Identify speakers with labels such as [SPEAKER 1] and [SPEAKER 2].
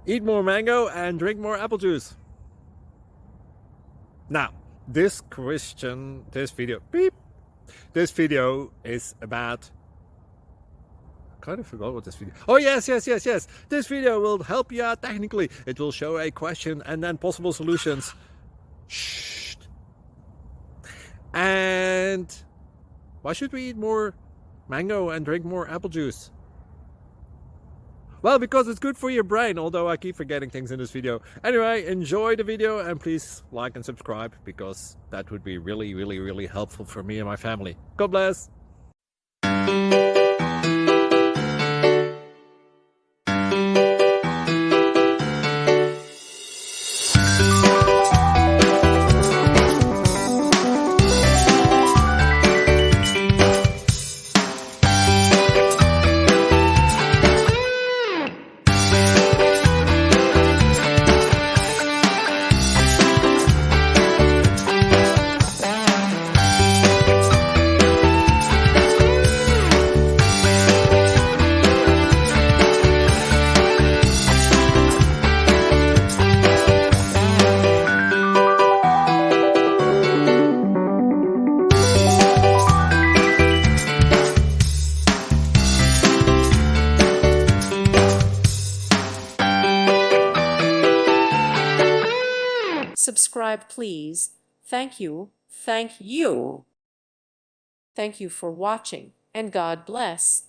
[SPEAKER 1] Eat more mango and drink more apple juice. Now, this video is about, I kind of forgot what this video. Oh, yes. This video will help you out technically. It will show a question and then possible solutions. Shh. And why should we eat more mango and drink more apple juice? Well, because it's good for your brain, although I keep forgetting things in this video. Anyway, enjoy the video and please like and subscribe, because that would be really helpful for me and my family. God bless!
[SPEAKER 2] Subscribe, please. Thank you. Thank you. Thank you for watching, and God bless.